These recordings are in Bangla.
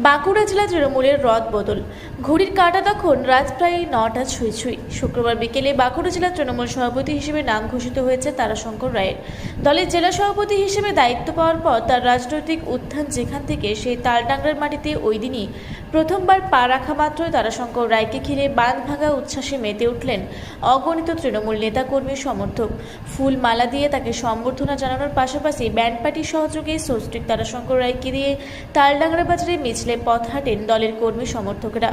বাঁকুড়া জেলা তৃণমূলের রদ বদল। ঘড়ির কাঁটা তখন রাত প্রায় 9টা ছুঁই ছুঁই। শুক্রবার বিকেলে বাঁকুড়া জেলা তৃণমূল সভাপতি হিসেবে নাম ঘোষিত হয়েছে তারাশঙ্কর রায়ের। দলের জেলা সভাপতি হিসেবে দায়িত্ব পাওয়ার পর তার রাজনৈতিক উত্থান যেখান থেকে সেই তালডাংরার মাটিতে ওই দিনই প্রথমবার পা রাখা মাত্রই তারাশঙ্কর রায়কে ঘিরে বাঁধ ভাঙা উচ্ছ্বাসে মেতে উঠলেন অগণিত তৃণমূল নেতাকর্মী সমর্থক। ফুল মালা দিয়ে তাকে সম্বর্ধনা জানানোর পাশাপাশি ব্যান্ড পার্টি সহযোগে সস্ত্রীক তারাশঙ্কর রায়কে দিয়ে তালডাংরা বাজারে মিছিলে পথ হাঁটেন দলের কর্মী সমর্থকেরা।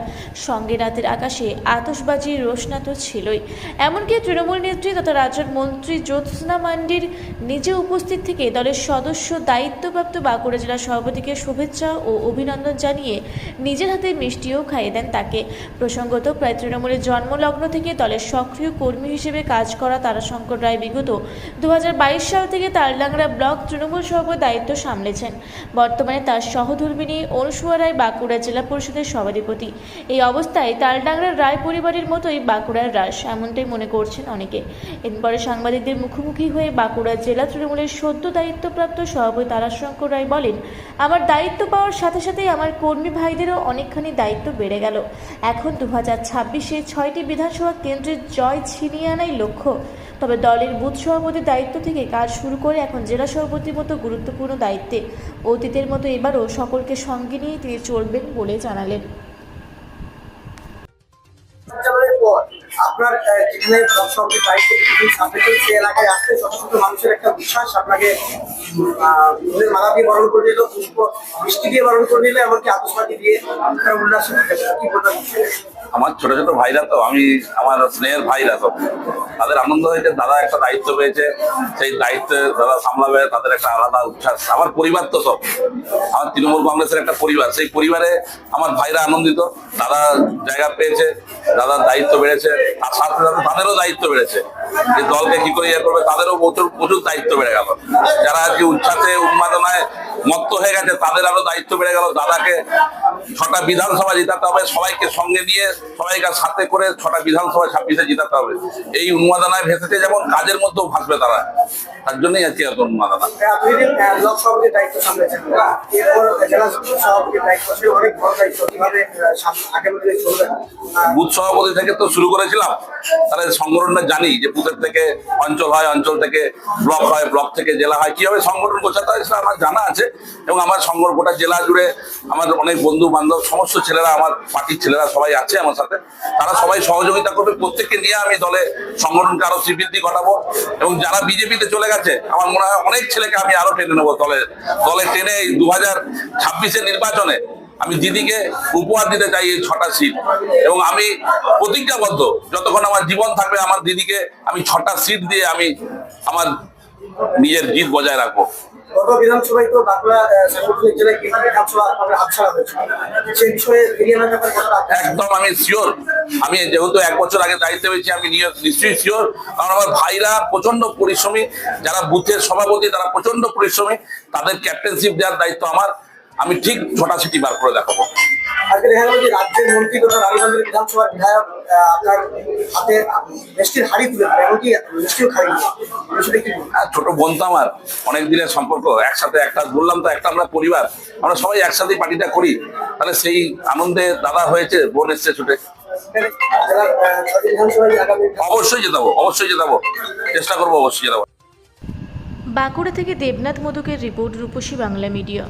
সঙ্গে রাতের আকাশে আতশবাজির রোশনা তো ছিলই, এমনকি তৃণমূল নেত্রী তথা রাজ্যের মন্ত্রী জ্যোৎস্না মান্ডির নিজে উপস্থিত থেকে দলের সদস্য দায়িত্বপ্রাপ্ত বাঁকুড়া জেলা সভাপতিকে শুভেচ্ছা ও অভিনন্দন জানিয়ে নিজের হাতে মিষ্টিও খাইয়ে দেন তাকে। প্রসঙ্গত, প্রায় তৃণমূলের জন্মলগ্ন থেকে দলের সক্রিয় কর্মী হিসেবে কাজ করা তারাশঙ্কর রায় বিগত 2022 সাল থেকে তালডাংরা ব্লক তৃণমূল সভাপতির দায়িত্ব সামলেছেন। বর্তমানে তার সহধর্মিণী অনুসুয়া রায় বাঁকুড়া জেলা পরিষদের সভাধিপতি। এই অবস্থায় তালডাংরার রায় পরিবারের মতোই বাঁকুড়ার রাস, এমনটাই মনে করছেন অনেকে। এরপরে সাংবাদিকদের মুখোমুখি হয়ে বাঁকুড়া জেলা তৃণমূলের সদ্য দায়িত্বপ্রাপ্ত সভাপতি তারাশঙ্কর রায় বলেন, আমার দায়িত্ব পাওয়ার সাথে সাথেই আমার কর্মী ভাইদেরও অনেকখানি দায়িত্ব বেড়ে গেল। এখন 2026-এ 6টি বিধানসভা কেন্দ্রের জয় ছিনিয়ে আনাই লক্ষ্য। তবে দলের বুথ সভাপতির দায়িত্ব থেকে কাজ শুরু করে এখন জেলা সভাপতির মতো গুরুত্বপূর্ণ দায়িত্বে অতীতের মতো এবারও সকলকে সঙ্গে নিয়ে তিনি চলবেন বলে জানালেন। আপনার যেখানে ব্লক সভাপতির দায়িত্বে সেই এলাকায় আসতে শত শত মানুষের একটা বিশ্বাস আপনাকে ফুলের মালা দিয়ে বরণ করে নিল, পুষ্প বৃষ্টি দিয়ে বরণ করে নিল, এমনকি আতশবাজি দিয়ে উল্লাস কি বলবেন? আমার ছোট ছোট ভাইরা তো, আমার স্নেহের ভাইরা তো, তাদের আনন্দ হয়েছে, দাদা একটা দায়িত্ব পেয়েছে, সেই দায়িত্বে দাদা সামলাবে, তাদের একটা আলাদা উচ্ছ্বাস। আমার পরিবার তো সব, আমার তৃণমূল কংগ্রেসের একটা পরিবার, সেই পরিবারে আমার ভাইরা আনন্দিত। দাদা জায়গা পেয়েছে, দাদার দায়িত্ব বেড়েছে, তার সাথে সাথে তাদেরও দায়িত্ব বেড়েছে যে দলকে কি করে ইয়ে করবে, তাদেরও প্রচুর দায়িত্ব বেড়ে গেল। যারা আজকে উচ্ছ্বাসে উন্মাদনায় মত্ত হয়ে গেছে তাদের আরো দায়িত্ব বেড়ে গেল। দাদাকে 6টা বিধানসভা জিতাতে হবে, সবাইকে সঙ্গে নিয়ে সবাইকে সাথে করে 6টা বিধানসভা 26-এ জিতাতে হবে। এই উন্মাদনায় ভেসেছে যেমন কাজের মধ্যেও ভাসবে তারা, তার জন্যই আজকে এত উন্মাদনা। ব্লক সভাপতির দায়িত্ব সামলেছেন, এরপর জেলা সভাপতির দায়িত্ব, সে অনেক বড় দায়িত্ব, কিভাবে আগামী দিনে চলবে? বুথ সভাপতি থেকে তো শুরু করেছিলাম, তাহলে সংগঠনটা জানি যে বুথের থেকে অঞ্চল হয়, অঞ্চল থেকে ব্লক হয়, ব্লক থেকে জেলা হয়, কিভাবে সংগঠন গোছাতে হয় সেটা আমার জানা আছে। এবং আমার গোটা জেলা জুড়ে আমার অনেক বন্ধু বান্ধব, সমস্ত ছেলেরা, আমার পার্টির ছেলেরা সবাই আছে আমার সাথে, তারা সবাই সহযোগিতা করবে। প্রত্যেককে নিয়ে আমি দলে সংগঠনকে আরো শ্রীবৃদ্ধি ঘটাবো। এবং যারা বিজেপিতে চলে গেছে, আমার মনে হয় অনেক ছেলেকে আমি আরো টেনে নেবো দলে টেনে। এই 2026-এর নির্বাচনে আমি দিদিকে উপহার দিতে চাই এই 6টা সিট, এবং আমি প্রতিজ্ঞাবদ্ধ যতক্ষণ আমার জীবন থাকবে আমার দিদিকে আমি 6টা সিট দিয়ে আমি আমার নিজের জিত বজায় রাখবো। গত বিধানসভায় তো বাঁকুড়া সাংগঠনিক জেলায় বিধানসভা হাতছাড়া হয়েছে, সেই বিষয়ে ফিরিয়ে আনার ব্যাপারে একদম আমি শিওর। আমি যেহেতু 1 বছর আগে দায়িত্ব পেয়েছি, আমি নিশ্চয়ই শিওর। কারণ আমার ভাইরা প্রচন্ড পরিশ্রমী, যারা বুথের সভাপতি তারা প্রচন্ড পরিশ্রমী, তাদের ক্যাপ্টেনশিপ দেওয়ার দায়িত্ব আমার। আমি ঠিক 6টা সিটি বার করে দেখাবো। আজকে দেখা গেল যে রাজ্যের মন্ত্রী তথা রানীগঞ্জের বিধানসভার বিধায়ক আপনার হাতে মিষ্টির হাড়ি তুলে দেবে, এমনকি মিষ্টিও খাইনি। ছোট বোন তো আমার, অনেক দিনের সম্পর্ক, একসাথে একটা বললাম তো, একটা আমরা পরিবার, আমরা সবাই একসাথেই পার্টিটা করি। তাহলে সেই আনন্দে দাদা হয়েছে, বোন এসছে ছুটে। অবশ্যই জেতাবো, চেষ্টা করবো, অবশ্যই জেতাবো। বাঁকুড়া থেকে দেবনাথ মধুকের রিপোর্ট, রূপসী বাংলা মিডিয়া।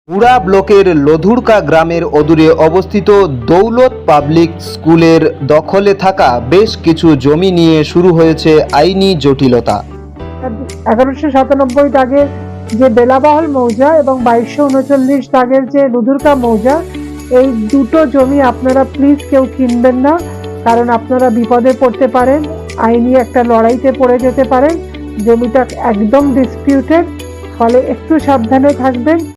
পুরা ব্লকের লধুরকা গ্রামের অদূরে অবস্থিত দৌলত পাবলিক স্কুলের দখলে থাকা বেশ কিছু জমি নিয়ে শুরু হয়েছে আইনি জটিলতা। 1197 দাগের যে বেলাবহল মৌজা এবং 2239 দাগের যে লধুরকা মৌজা, এই দুটো জমি আপনারা প্লিজ কেউ কিনবেন না, কারণ আপনারা বিপদে পড়তে পারেন, আইনি একটা লড়াইতে পড়ে যেতে পারেন। জমিটা একদম ডিসপিউটেড, ফলে একটু সাবধানে থাকবেন।